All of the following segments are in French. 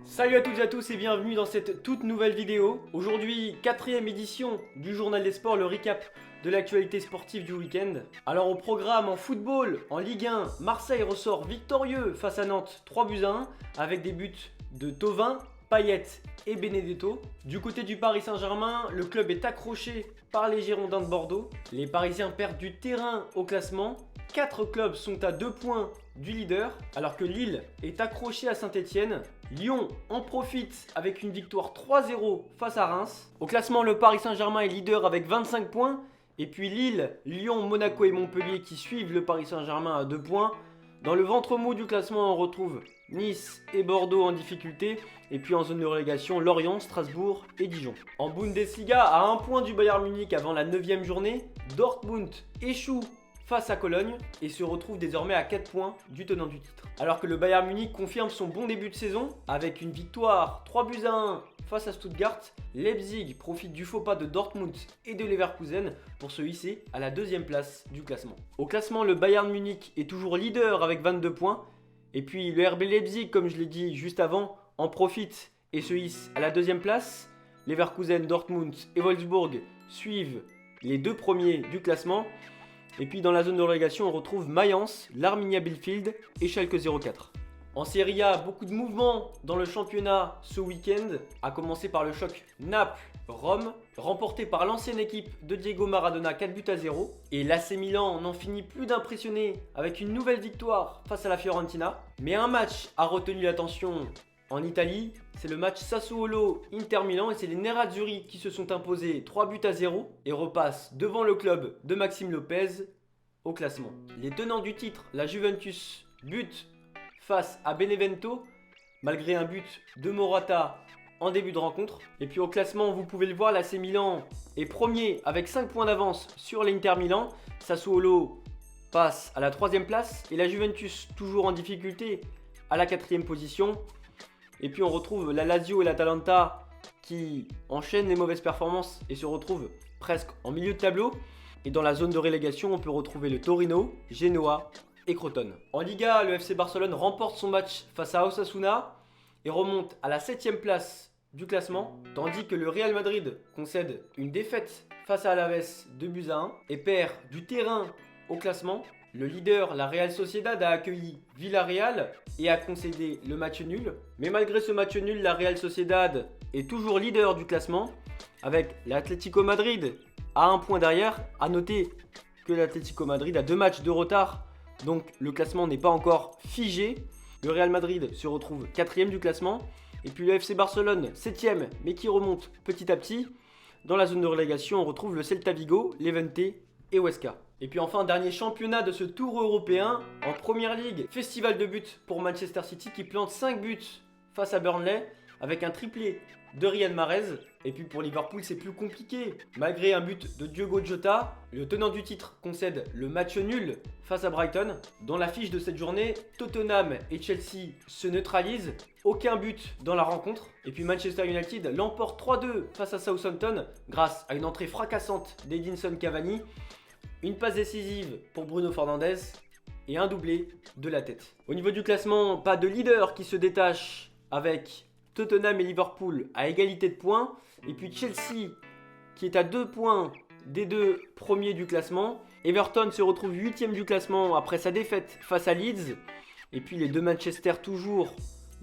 Salut à toutes et à tous et bienvenue dans cette toute nouvelle vidéo. Aujourd'hui, quatrième édition du Journal des Sports, le recap de l'actualité sportive du week-end. Alors au programme en football, en Ligue 1, Marseille ressort victorieux face à Nantes 3-1 avec des buts de Thauvin, Payet et Benedetto. Du côté du Paris Saint-Germain, le club est accroché par les Girondins de Bordeaux. Les Parisiens perdent du terrain au classement. 4 clubs sont à 2 points du leader, alors que Lille est accroché à Saint-Etienne. Lyon en profite avec une victoire 3-0 face à Reims. Au classement, le Paris Saint-Germain est leader avec 25 points. Et puis Lille, Lyon, Monaco et Montpellier qui suivent le Paris Saint-Germain à 2 points. Dans le ventre mou du classement, on retrouve Nice et Bordeaux en difficulté. Et puis en zone de relégation, Lorient, Strasbourg et Dijon. En Bundesliga, à 1 point du Bayern Munich avant la 9e journée, Dortmund échoue face à Cologne et se retrouve désormais à 4 points du tenant du titre. Alors que le Bayern Munich confirme son bon début de saison avec une victoire 3-1 face à Stuttgart, Leipzig profite du faux pas de Dortmund et de Leverkusen pour se hisser à la 2e place du classement. Au classement, le Bayern Munich est toujours leader avec 22 points et puis le RB Leipzig, comme je l'ai dit juste avant, en profite et se hisse à la 2e place. Leverkusen, Dortmund et Wolfsburg suivent les 2 premiers du classement. Et puis dans la zone de relégation, on retrouve Mayence, l'Arminia Bielefeld et Schalke 04. En Serie A, beaucoup de mouvements dans le championnat ce week-end, à commencer par le choc Naples-Rome, remporté par l'ancienne équipe de Diego Maradona 4-0. Et l'AC Milan n'en finit plus d'impressionner avec une nouvelle victoire face à la Fiorentina. Mais un match a retenu l'attention en Italie, c'est le match Sassuolo-Inter Milan et c'est les Nerazzurri qui se sont imposés 3-0 et repassent devant le club de Maxime Lopez au classement. Les tenants du titre, la Juventus, butent face à Benevento malgré un but de Morata en début de rencontre. Et puis au classement, vous pouvez le voir, l'AC Milan est premier avec 5 points d'avance sur l'Inter Milan. Sassuolo passe à la 3e place et la Juventus toujours en difficulté à la 4e position. Et puis on retrouve la Lazio et l'Atalanta qui enchaînent les mauvaises performances et se retrouvent presque en milieu de tableau. Et dans la zone de relégation, on peut retrouver le Torino, Genoa et Crotone. En Liga, le FC Barcelone remporte son match face à Osasuna et remonte à la 7e place du classement, tandis que le Real Madrid concède une défaite face à Alaves 2-1 et perd du terrain au classement. Le leader, la Real Sociedad, a accueilli Villarreal et a concédé le match nul. Mais malgré ce match nul, la Real Sociedad est toujours leader du classement avec l'Atlético Madrid à 1 point derrière. A noter que l'Atlético Madrid a 2 matchs de retard, donc le classement n'est pas encore figé. Le Real Madrid se retrouve 4e du classement. Et puis le FC Barcelone 7e, mais qui remonte petit à petit. Dans la zone de relégation, on retrouve le Celta Vigo, Levante et Huesca. Et puis enfin, dernier championnat de ce tour européen, en Première Ligue, festival de buts pour Manchester City qui plante 5 buts face à Burnley avec un triplé de Riyad Mahrez. Et puis pour Liverpool, c'est plus compliqué. Malgré un but de Diogo Jota, le tenant du titre concède le match nul face à Brighton. Dans la fiche de cette journée, Tottenham et Chelsea se neutralisent. Aucun but dans la rencontre. Et puis Manchester United l'emporte 3-2 face à Southampton grâce à une entrée fracassante d'Edinson Cavani. Une passe décisive pour Bruno Fernandes et un doublé de la tête. Au niveau du classement, pas de leader qui se détache avec Tottenham et Liverpool à égalité de points. Et puis Chelsea qui est à 2 points des 2 premiers du classement. Everton se retrouve 8e du classement après sa défaite face à Leeds. Et puis les 2 Manchester toujours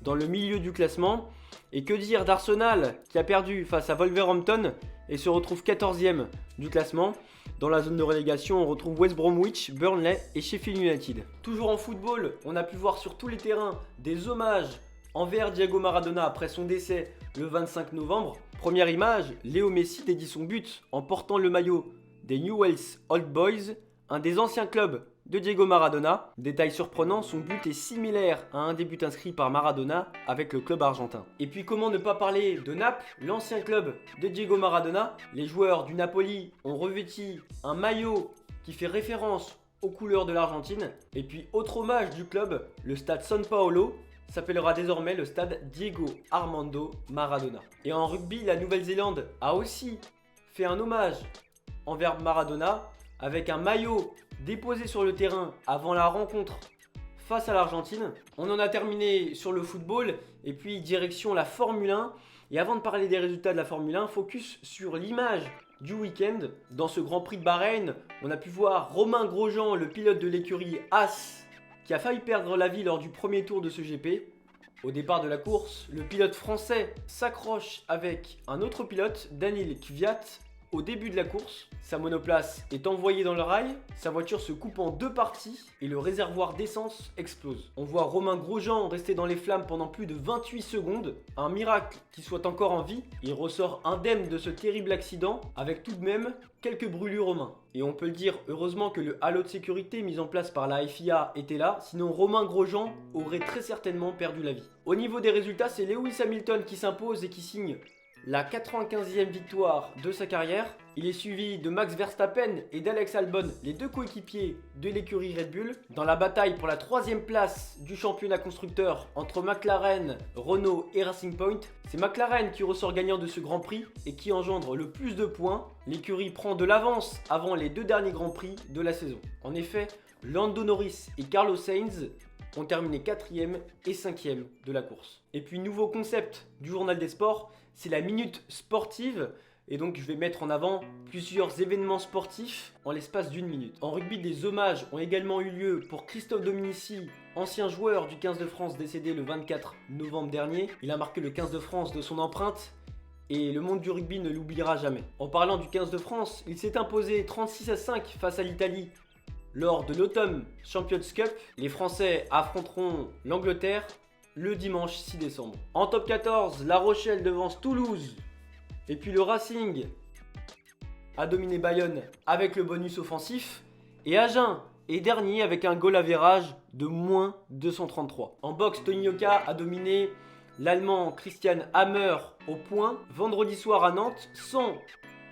dans le milieu du classement. Et que dire d'Arsenal qui a perdu face à Wolverhampton et se retrouve 14e du classement. Dans la zone de relégation, on retrouve West Bromwich, Burnley et Sheffield United. Toujours en football, on a pu voir sur tous les terrains des hommages envers Diego Maradona après son décès le 25 novembre. Première image, Léo Messi dédie son but en portant le maillot des Newell's Old Boys, un des anciens clubs de Diego Maradona. Détail surprenant, son but est similaire à un des buts inscrits par Maradona avec le club argentin. Et puis comment ne pas parler de Naples, l'ancien club de Diego Maradona. Les joueurs du Napoli ont revêti un maillot qui fait référence aux couleurs de l'Argentine. Et puis autre hommage du club, le stade San Paolo s'appellera désormais le stade Diego Armando Maradona. Et en rugby, la Nouvelle-Zélande a aussi fait un hommage envers Maradona avec un maillot déposé sur le terrain avant la rencontre face à l'Argentine. On en a terminé sur le football et puis direction la Formule 1. Et avant de parler des résultats de la Formule 1, focus sur l'image du week-end. Dans ce Grand Prix de Bahreïn, on a pu voir Romain Grosjean, le pilote de l'écurie Haas, qui a failli perdre la vie lors du premier tour de ce GP. Au départ de la course, le pilote français s'accroche avec un autre pilote, Daniil Kvyat, au début de la course. Sa monoplace est envoyée dans le rail, sa voiture se coupe en deux parties et le réservoir d'essence explose. On voit Romain Grosjean rester dans les flammes pendant plus de 28 secondes. Un miracle qu'il soit encore en vie. Il ressort indemne de ce terrible accident avec tout de même quelques brûlures aux mains. Et on peut le dire, heureusement que le halo de sécurité mis en place par la FIA était là, sinon Romain Grosjean aurait très certainement perdu la vie. Au niveau des résultats, c'est Lewis Hamilton qui s'impose et qui signe la 95e victoire de sa carrière. Il est suivi de Max Verstappen et d'Alex Albon, les deux coéquipiers de l'écurie Red Bull. Dans la bataille pour la 3e place du championnat constructeur entre McLaren, Renault et Racing Point, c'est McLaren qui ressort gagnant de ce Grand Prix et qui engendre le plus de points. L'écurie prend de l'avance avant les deux derniers Grands Prix de la saison. En effet, Lando Norris et Carlos Sainz ont terminé 4e et 5e de la course. Et puis nouveau concept du journal des sports, c'est la minute sportive. Et donc je vais mettre en avant plusieurs événements sportifs en l'espace d'une minute. En rugby, des hommages ont également eu lieu pour Christophe Dominici, ancien joueur du 15 de France décédé le 24 novembre dernier. Il a marqué le 15 de France de son empreinte et le monde du rugby ne l'oubliera jamais. En parlant du 15 de France, il s'est imposé 36-5 face à l'Italie lors de l'Autumn Champions Cup. Les Français affronteront l'Angleterre le dimanche 6 décembre. En top 14, La Rochelle devance Toulouse. Et puis le Racing a dominé Bayonne avec le bonus offensif. Et Agen est dernier avec un goal average de moins 233. En boxe, Tony Yoka a dominé l'Allemand Christian Hammer au point. Vendredi soir à Nantes, 100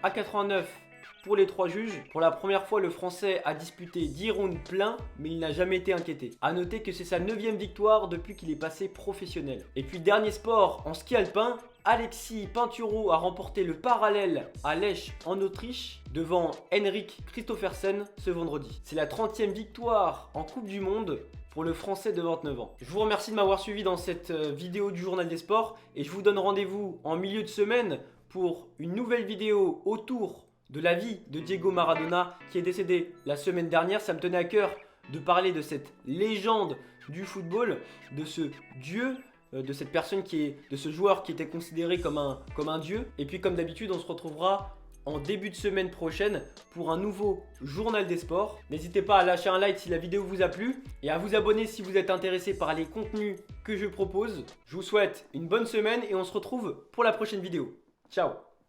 à 89 pour les 3 juges. Pour la première fois, le Français a disputé 10 rounds pleins, mais il n'a jamais été inquiété. A noter que c'est sa 9e victoire depuis qu'il est passé professionnel. Et puis dernier sport, en ski alpin, Alexis Pinturo a remporté le parallèle à Lech en Autriche devant Henrik Kristoffersen ce vendredi. C'est la 30e victoire en Coupe du Monde pour le Français de 29 ans. Je vous remercie de m'avoir suivi dans cette vidéo du Journal des Sports et je vous donne rendez-vous en milieu de semaine pour une nouvelle vidéo autour de la vie de Diego Maradona qui est décédé la semaine dernière. Ça me tenait à cœur de parler de cette légende du football, de ce dieu, de cette personne de ce joueur qui était considéré comme un dieu. Et puis comme d'habitude, on se retrouvera en début de semaine prochaine pour un nouveau journal des sports. N'hésitez pas à lâcher un like si la vidéo vous a plu et à vous abonner si vous êtes intéressé par les contenus que je propose. Je vous souhaite une bonne semaine et on se retrouve pour la prochaine vidéo. Ciao!